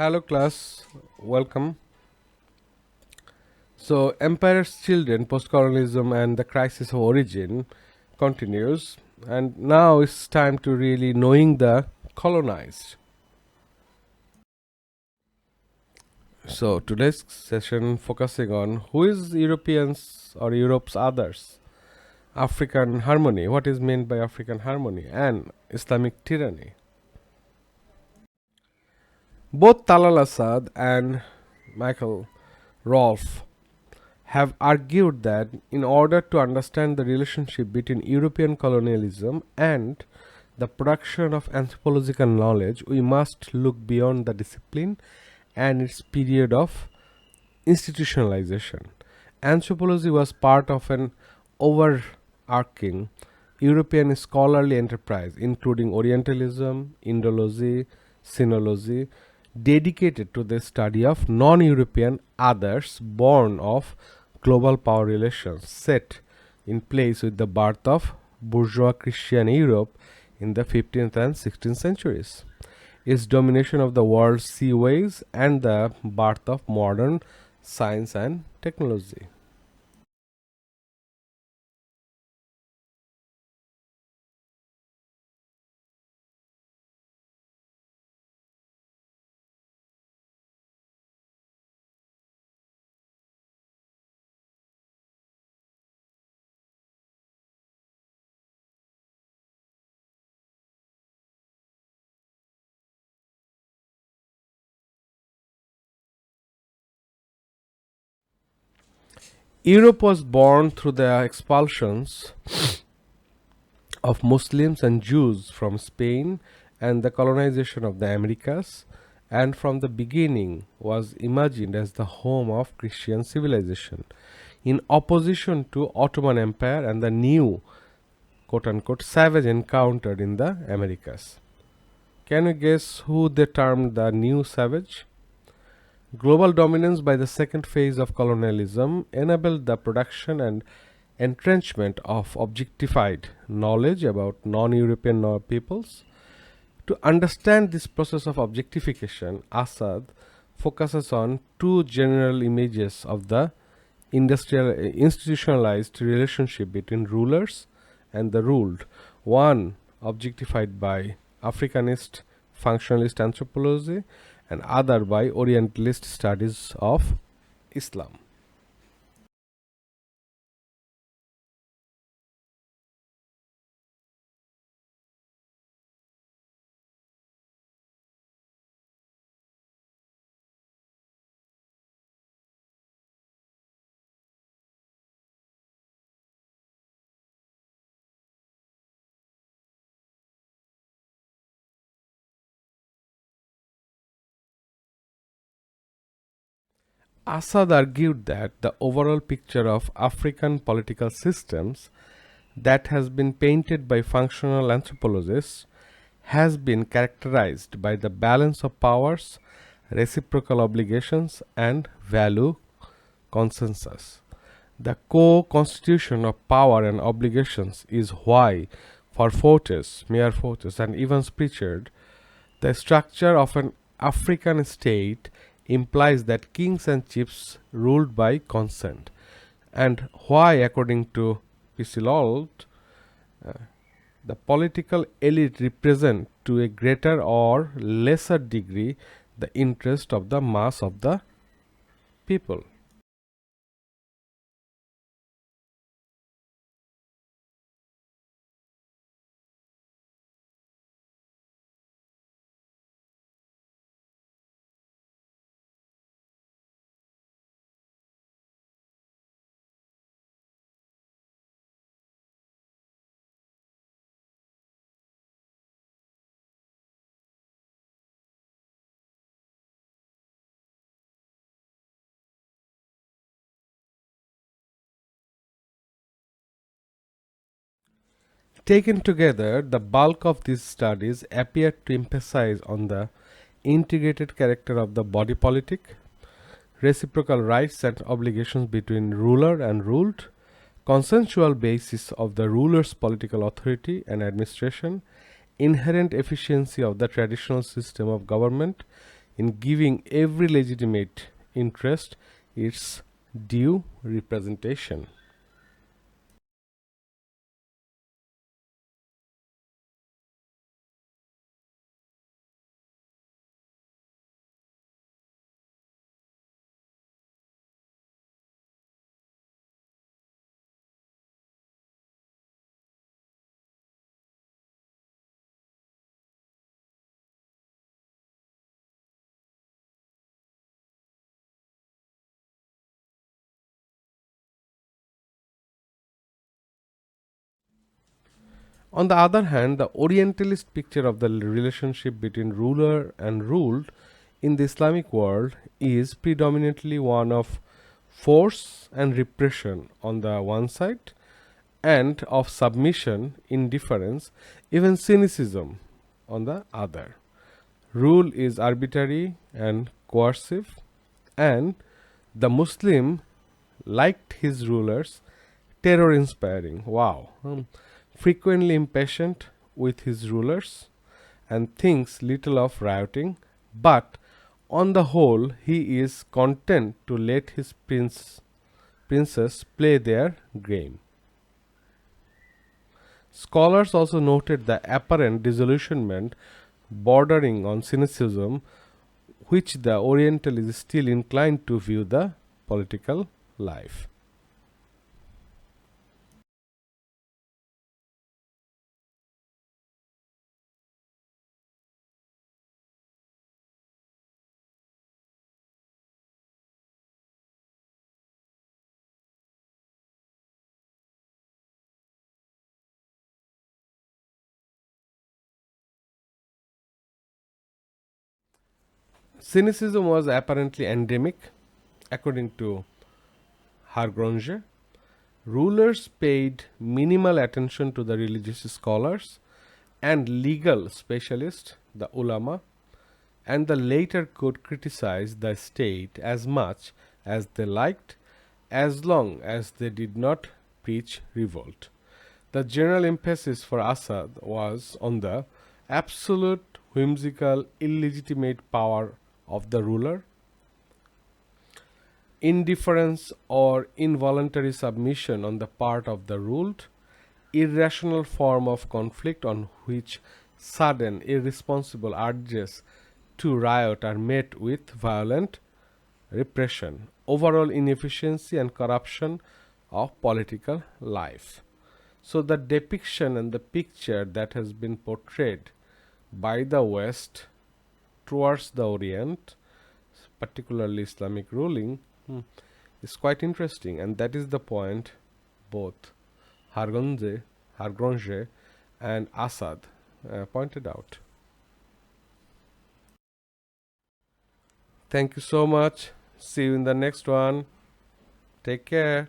Hello, class. Welcome. So, Empire's Children, Postcolonialism, and the Crisis of Origin continues, and now it's time to really knowing the colonized. So, today's session focusing on who is Europeans or Europe's others, African harmony, what is meant by African harmony, and Islamic tyranny. Both Talal Asad and Michael Rolfe have argued that in order to understand the relationship between European colonialism and the production of anthropological knowledge, we must look beyond the discipline and its period of institutionalization. Anthropology was part of an overarching European scholarly enterprise, including Orientalism, Indology, Sinology, dedicated to the study of non European others born of global power relations set in place with the birth of bourgeois Christian Europe in the 15th and 16th centuries, its domination of the world's seaways, and the birth of modern science and technology. Europe was born through the expulsions of Muslims and Jews from Spain and the colonization of the Americas, and from the beginning was imagined as the home of Christian civilization, in opposition to Ottoman Empire and the new quote unquote savage encountered in the Americas. Can you guess who they termed the new savage? Global dominance by the second phase of colonialism enabled the production and entrenchment of objectified knowledge about non European peoples. To understand this process of objectification, Assad focuses on two general images of the institutionalized relationship between rulers and the ruled. One objectified by Africanist functionalist anthropology, and other by Orientalist studies of Islam. Assad argued that the overall picture of African political systems that has been painted by functional anthropologists has been characterized by the balance of powers, reciprocal obligations, and value consensus. The co-constitution of power and obligations is why, for Fortes, Mayor Fortes, and Evans Pritchard, the structure of an African state implies that kings and chiefs ruled by consent, and why, according to Piscillold, the political elite represent to a greater or lesser degree the interest of the mass of the people. Taken together, the bulk of these studies appear to emphasize on the integrated character of the body politic, reciprocal rights and obligations between ruler and ruled, consensual basis of the ruler's political authority and administration, inherent efficiency of the traditional system of government, in giving every legitimate interest its due representation. On the other hand, the Orientalist picture of the relationship between ruler and ruled in the Islamic world is predominantly one of force and repression on the one side, and of submission, indifference, even cynicism on the other. Rule is arbitrary and coercive, and the Muslim liked his rulers terror inspiring. Wow. Frequently impatient with his rulers and thinks little of rioting, but on the whole, he is content to let his princes play their game. Scholars also noted the apparent disillusionment bordering on cynicism which the Oriental is still inclined to view the political life. Cynicism was apparently endemic, according to Hargronje. Rulers paid minimal attention to the religious scholars and legal specialists, the ulama, and the latter could criticize the state as much as they liked as long as they did not preach revolt. The general emphasis for Assad was on the absolute, whimsical, illegitimate power of the ruler, indifference or involuntary submission on the part of the ruled, irrational form of conflict on which sudden, irresponsible urges to riot are met with violent repression, overall inefficiency and corruption of political life. So, the depiction and the picture that has been portrayed by the West towards the Orient, particularly Islamic ruling, is quite interesting, and that is the point both Hargronje and Assad pointed out. Thank you so much. See you in the next one. Take care.